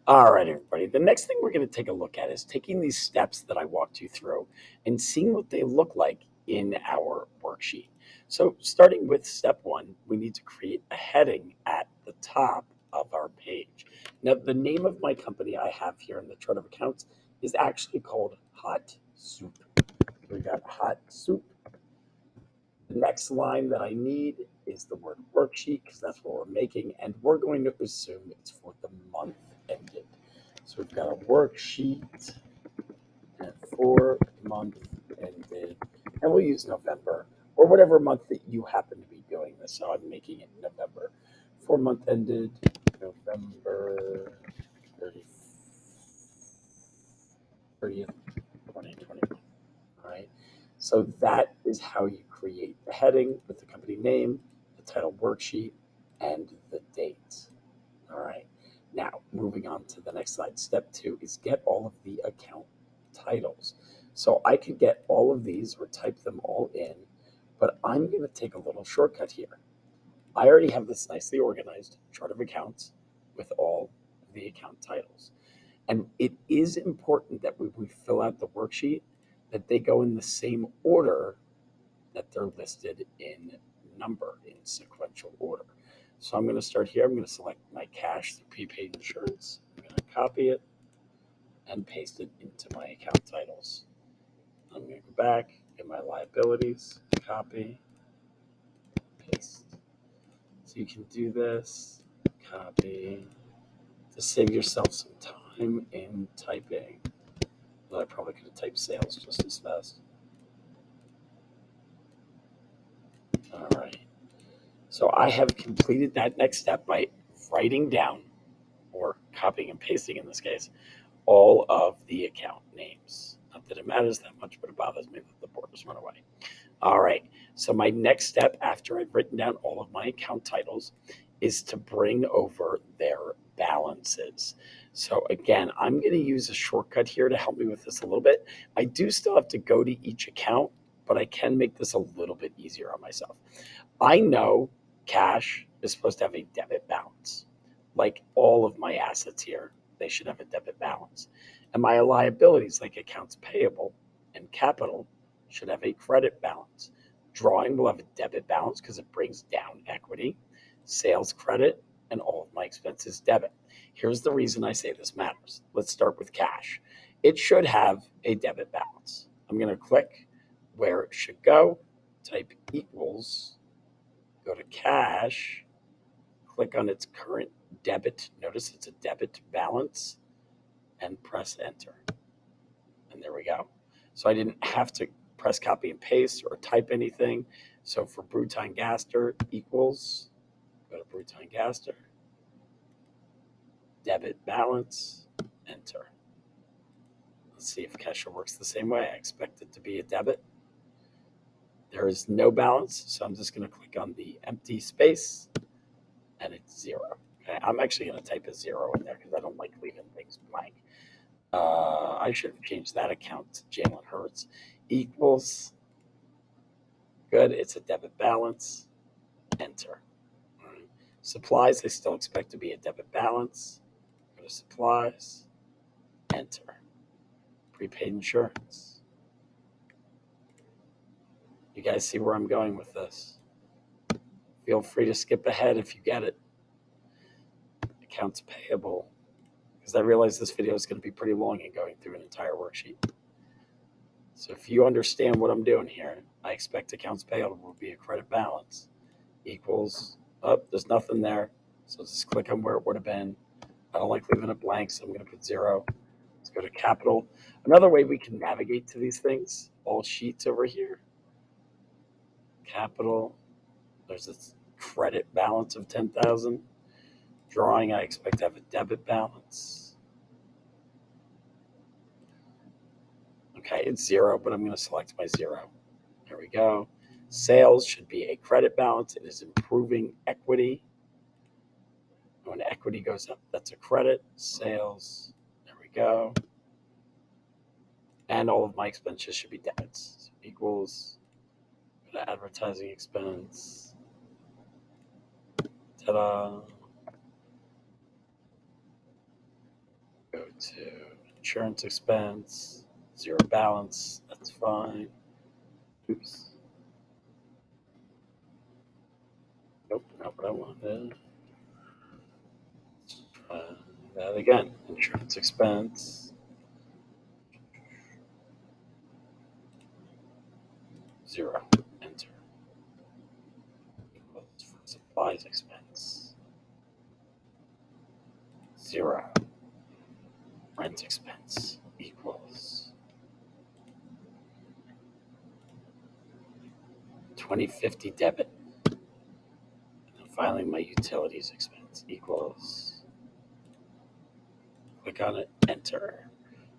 All right, everybody. The next thing we're going to take a look at is taking these steps that I walked you through and seeing what they look like in our worksheet. So, starting with step one, we need to create a heading at the top of our page. Now, the name of my company I have here in the chart of accounts is actually called Hot Soup. We got Hot Soup. The next line that I need is the word worksheet because that's what we're making, and we're going to assume it's for the month ended. So we've got a worksheet and for month ended, and we'll use November or whatever month that you happen to be doing this. So I'm making it November. For month ended November 30th, 2021. All right. So that is how you create the heading with the company name, the title worksheet, and the date. All right. Now, moving on to the next slide. Step two is get all of the account titles. So I could get all of these or type them all in, but I'm going to take a little shortcut here. I already have this nicely organized chart of accounts with all of the account titles. And it is important that when we fill out the worksheet, that they go in the same order that they're listed in number, in sequential order. So I'm going to start here. I'm going to select my cash, the prepaid insurance. I'm going to copy it and paste it into my account titles. I'm going to go back, get my liabilities, copy, paste. So you can do this, copy, to save yourself some time in typing. But I probably could have typed sales just as fast. All right. So I have completed that next step by writing down, or copying and pasting in this case, all of the account names. Not that it matters that much, but it bothers me that the borders run away. All right. So my next step after I've written down all of my account titles is to bring over their balances. So again, I'm going to use a shortcut here to help me with this a little bit. I do still have to go to each account, but I can make this a little bit easier on myself. I know cash is supposed to have a debit balance. Like all of my assets here, they should have a debit balance. And my liabilities, like accounts payable and capital, should have a credit balance. Drawing will have a debit balance because it brings down equity, sales credit, and all of my expenses debit. Here's the reason I say this matters. Let's start with cash. It should have a debit balance. I'm going to click where it should go, type equals, go to cash, click on its current debit. Notice it's a debit balance and press enter. And there we go. So I didn't have to press copy and paste or type anything. So for Bruton Gaster equals, go to Bruton Gaster, debit balance, enter. Let's see if Kesha works the same way. I expect it to be a debit. There is no balance, so I'm just going to click on the empty space, and it's zero. Okay, I'm actually going to type a zero in there because I don't like leaving things blank. I should have changed that account to Jalen Hurts equals. Good. It's a debit balance. Enter. All right. Supplies, I still expect to be a debit balance. Go to supplies. Enter. Prepaid insurance. You guys see where I'm going with this? Feel free to skip ahead if you get it. Accounts payable. Because I realize this video is going to be pretty long and going through an entire worksheet. So if you understand what I'm doing here, I expect accounts payable will be a credit balance equals, oh, there's nothing there. So just click on where it would have been. I don't like leaving it blank, so I'm going to put zero. Let's go to capital. Another way we can navigate to these things, all sheets over here. Capital, there's this credit balance of 10,000. Drawing, I expect to have a debit balance. Okay, it's zero, but I'm going to select my zero. There we go. Sales should be a credit balance. It is improving equity. When equity goes up, that's a credit. Sales, there we go. And all of my expenses should be debits. So equals, go to advertising expense. Ta-da. Go to insurance expense, zero balance. That's fine. Oops. Nope, not what I wanted. Try that again. Insurance expense, zero. Enter. Equals for supplies expense, zero. Rent expense equals 2050 debit. And finally, my utilities expense equals, click on it, enter.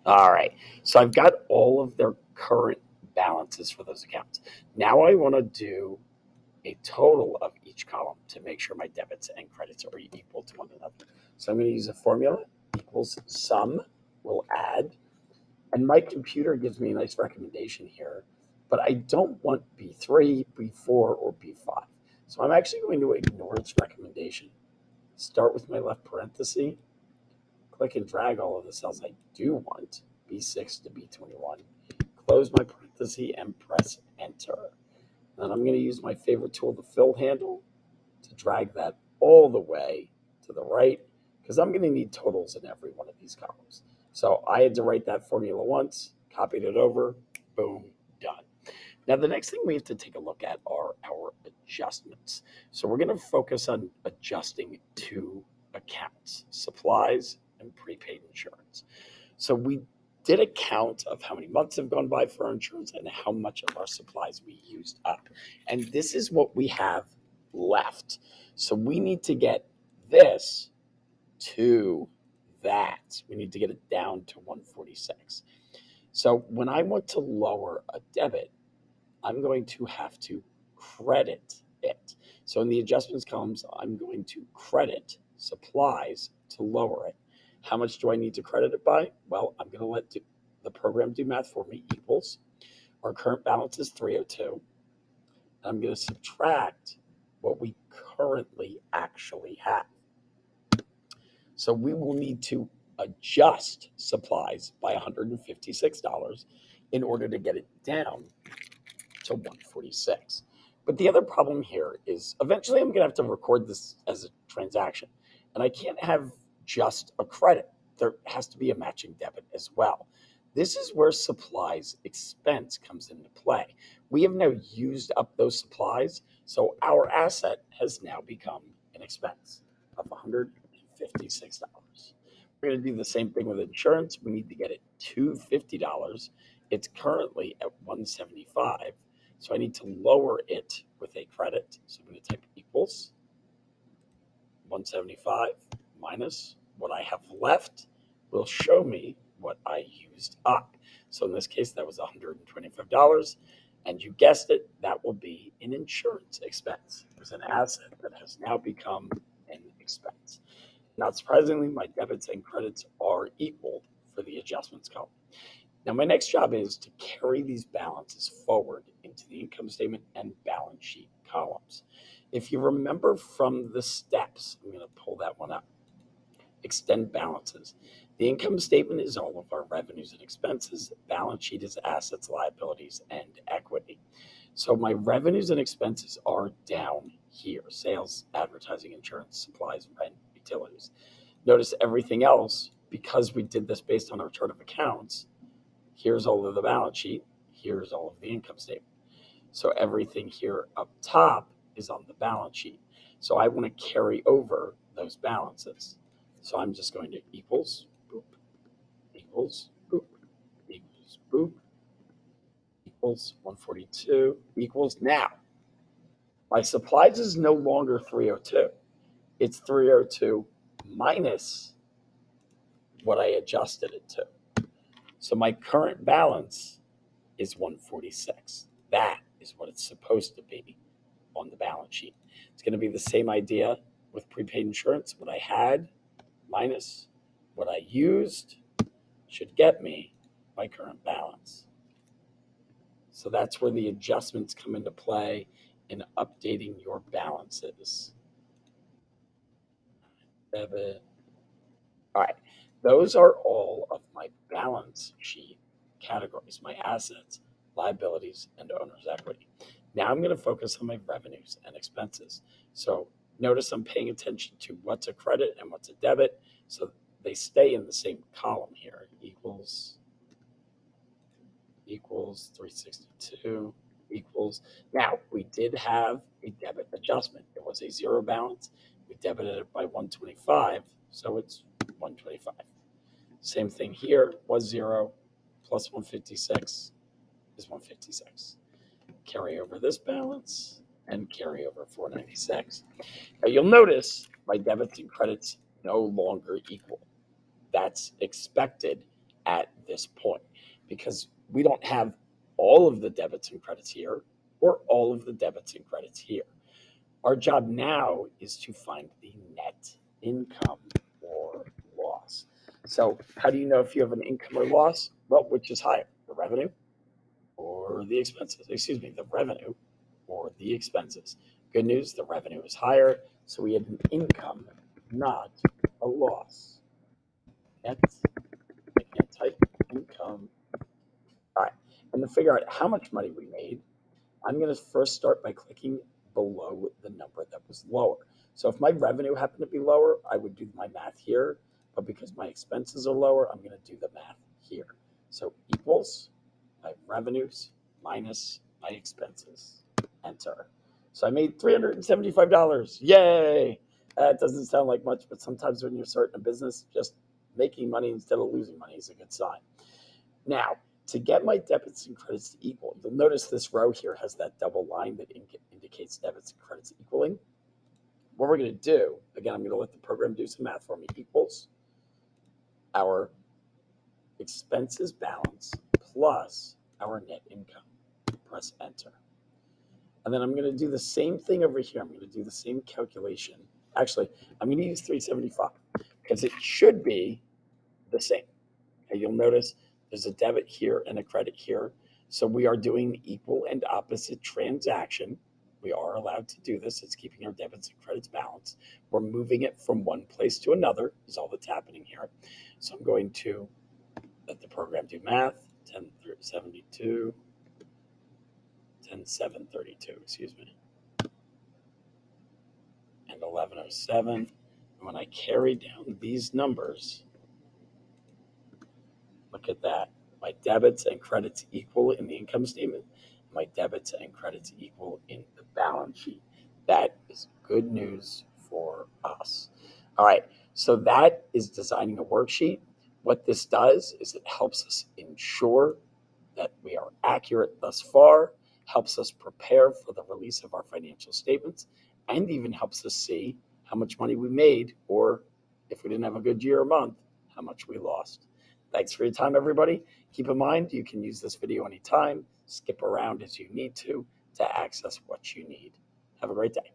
All right. So I've got all of their current balances for those accounts. Now I want to do a total of each column to make sure my debits and credits are equal to one another. So I'm going to use a formula equals sum, we'll add, and my computer gives me a nice recommendation here, but I don't want B3, B4, or B5. So I'm actually going to ignore its recommendation. Start with my left parenthesis, click and drag all of the cells I do want, B6 to B21, close my parenthesis and press enter. And I'm going to use my favorite tool, the fill handle, to drag that all the way to the right because I'm going to need totals in every one of these columns. So I had to write that formula once, copied it over, boom, done. Now, the next thing we have to take a look at are our adjustments. So we're going to focus on adjusting two accounts, supplies and prepaid insurance. So we did a count of how many months have gone by for our insurance and how much of our supplies we used up. And this is what we have left. So we need to get this to that. We need to get it down to 146. So when I want to lower a debit, I'm going to have to credit it. So in the adjustments columns, I'm going to credit supplies to lower it. How much do I need to credit it by? Well, I'm going to let the program do math for me. Equals our current balance is 302. I'm going to subtract what we currently actually have. So we will need to adjust supplies by $156 in order to get it down to 146. But the other problem here is eventually I'm going to have to record this as a transaction. And I can't have just a credit. There has to be a matching debit as well. This is where supplies expense comes into play. We have now used up those supplies, so our asset has now become an expense of $156. We're going to do the same thing with insurance. We need to get it to $50. It's currently at 175. So I need to lower it with a credit. So I'm going to type equals 175 minus what I have left will show me what I used up. So in this case, that was $125. And you guessed it, that will be an insurance expense. It was an asset that has now become an expense. Not surprisingly, my debits and credits are equal for the adjustments column. Now, my next job is to carry these balances forward into the income statement and balance sheet columns. If you remember from the steps, I'm going to pull that one up. Extend balances. The income statement is all of our revenues and expenses. Balance sheet is assets, liabilities, and equity. So my revenues and expenses are down here: sales, advertising, insurance, supplies, rent, utilities. Notice everything else, because we did this based on our chart of accounts, here's all of the balance sheet, here's all of the income statement. So everything here up top is on the balance sheet. So I want to carry over those balances. So I'm just going to equals, boop, equals, boop, equals, boop, equals 142, equals. Now, my supplies is no longer 302. It's 302 minus what I adjusted it to. So my current balance is 146. That is what it's supposed to be on the balance sheet. It's going to be the same idea with prepaid insurance. What I had minus what I used should get me my current balance. So that's where the adjustments come into play in updating your balances. Debit. All right. Those are all of my balance sheet categories, my assets, liabilities, and owner's equity. Now I'm going to focus on my revenues and expenses. So notice I'm paying attention to what's a credit and what's a debit. So they stay in the same column here. Equals 362 equals. Now we did have a debit adjustment. It was a zero balance. We debited it by 125, so it's 125. Same thing here, was zero plus 156 is 156. Carry over this balance and carry over 496. Now you'll notice my debits and credits no longer equal. That's expected at this point because we don't have all of the debits and credits here or all of the debits and credits here. Our job now is to find the net income or loss. So, how do you know if you have an income or loss? Well, which is higher, the revenue or the expenses? Excuse me, the revenue or the expenses. Good news, the revenue is higher, so we had an income, not a loss. Net, I can't type income. All right, and to figure out how much money we made, I'm going to first start by clicking below the number that was lower. So if my revenue happened to be lower, I would do my math here. But because my expenses are lower, I'm going to do the math here. So equals my revenues minus my expenses. Enter. So I made $375. Yay! That doesn't sound like much, but sometimes when you're starting a business, just making money instead of losing money is a good sign. Now, to get my debits and credits to equal, you'll notice this row here has that double line that indicates debits and credits equaling. What we're going to do, again, I'm going to let the program do some math for me, equals our expenses balance plus our net income. Press enter. And then I'm going to do the same thing over here. I'm going to do the same calculation. Actually, I'm going to use 375 because it should be the same. Okay, you'll notice there's a debit here and a credit here. So we are doing the equal and opposite transaction. We are allowed to do this. It's keeping our debits and credits balanced. We're moving it from one place to another is all that's happening here. So I'm going to let the program do math. 1072, 10732, excuse me, and 1107. And when I carry down these numbers, look at that. My debits and credits equal in the income statement. My debits and credits equal in the balance sheet. That is good news for us. All right, so that is designing a worksheet. What this does is it helps us ensure that we are accurate thus far, helps us prepare for the release of our financial statements, and even helps us see how much money we made, or if we didn't have a good year or month, how much we lost. Thanks for your time, everybody. Keep in mind, you can use this video anytime, skip around as you need to access what you need. Have a great day.